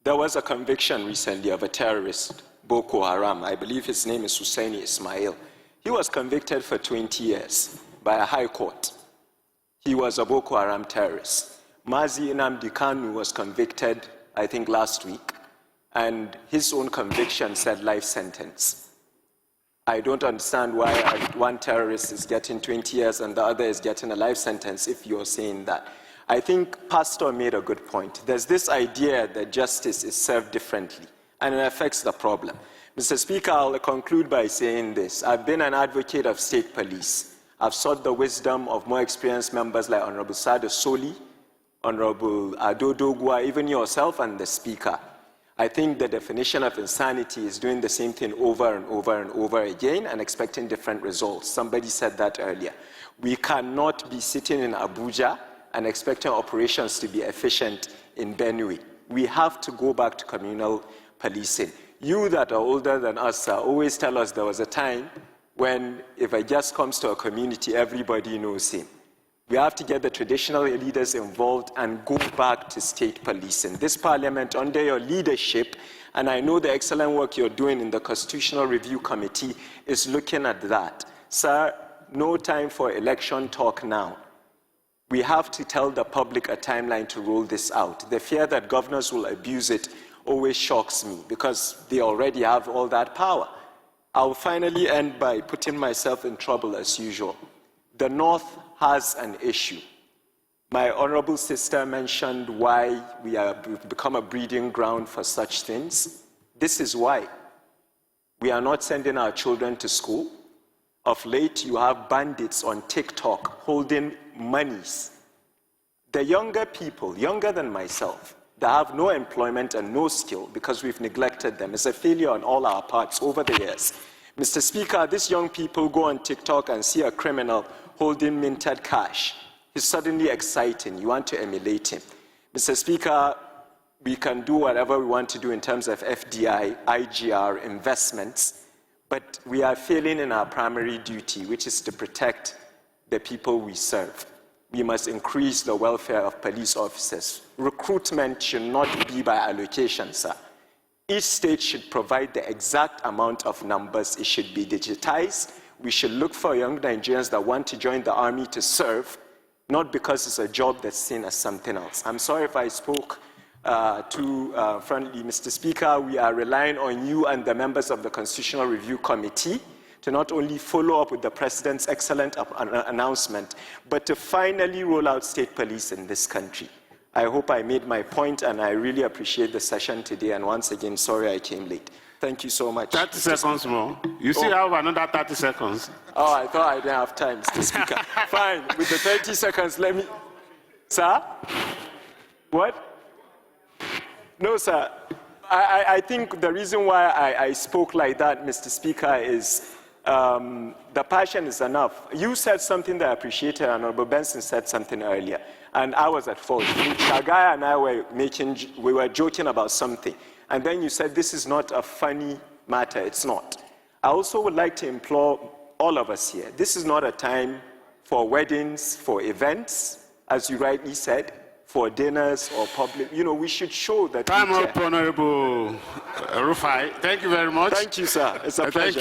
There was a conviction recently of a terrorist, Boko Haram. I believe his name is Husseini Ismail. He was convicted for 20 years by a high court. He was a Boko Haram terrorist. Mazi Kanu was convicted, I think, last week, and his own conviction said life sentence. I don't understand why one terrorist is getting 20 years and the other is getting a life sentence if you're saying that. I think Pastor made a good point. There's this idea that justice is served differently, and it affects the problem. Mr. Speaker, I'll conclude by saying this. I've been an advocate of state police. I've sought the wisdom of more experienced members like Honorable Sada Soli, Honorable Ado Dogwa, even yourself and the Speaker. I think the definition of insanity is doing the same thing over and over and over again and expecting different results. Somebody said that earlier. We cannot be sitting in Abuja and expecting operations to be efficient in Benue. We have to go back to communal policing. You that are older than us always tell us there was a time when if a guest comes to a community, everybody knows him. We have to get the traditional leaders involved and go back to state policing. This parliament, under your leadership, and I know the excellent work you're doing in the Constitutional Review Committee, is looking at that. Sir, no time for election talk now. We have to tell the public a timeline to roll this out. The fear that governors will abuse it always shocks me because they already have all that power. I'll finally end by putting myself in trouble as usual. The North has an issue. My honorable sister mentioned why we've become a breeding ground for such things. This is why. We are not sending our children to school. Of late, you have bandits on TikTok holding monies. The younger people, younger than myself, that have no employment and no skill because we've neglected them. It's a failure on all our parts over the years. Mr. Speaker, these young people go on TikTok and see a criminal holding minted cash. He's suddenly exciting. You want to emulate him. Mr. Speaker, we can do whatever we want to do in terms of FDI, IGR, investments, but we are failing in our primary duty, which is to protect the people we serve. We must increase the welfare of police officers. Recruitment should not be by allocation, sir. Each state should provide the exact amount of numbers. It should be digitized. We should look for young Nigerians that want to join the army to serve, not because it's a job that's seen as something else. I'm sorry if I spoke too friendly, Mr. Speaker. We are relying on you and the members of the Constitutional Review Committee to not only follow up with the President's excellent announcement, but to finally roll out state police in this country. I hope I made my point, and I really appreciate the session today. And once again, sorry I came late. Thank you so much. 30 seconds more. You still have another 30 seconds. Oh, I thought I didn't have time, Mr. Speaker. Fine, with the 30 seconds, let me... Sir? What? No, sir. I think the reason why I spoke like that, Mr. Speaker, is the passion is enough. You said something that I appreciated, and Honorable Benson said something earlier, and I was at fault. Shagaya and I were joking about something, and then you said this is not a funny matter. It's not. I also would like to implore all of us here. This is not a time for weddings, for events, as you rightly said, for dinners or public. You know, we should show that. Time up, Honorable El-Rufai. Thank you very much. Thank you, sir. It's a pleasure. Thank you.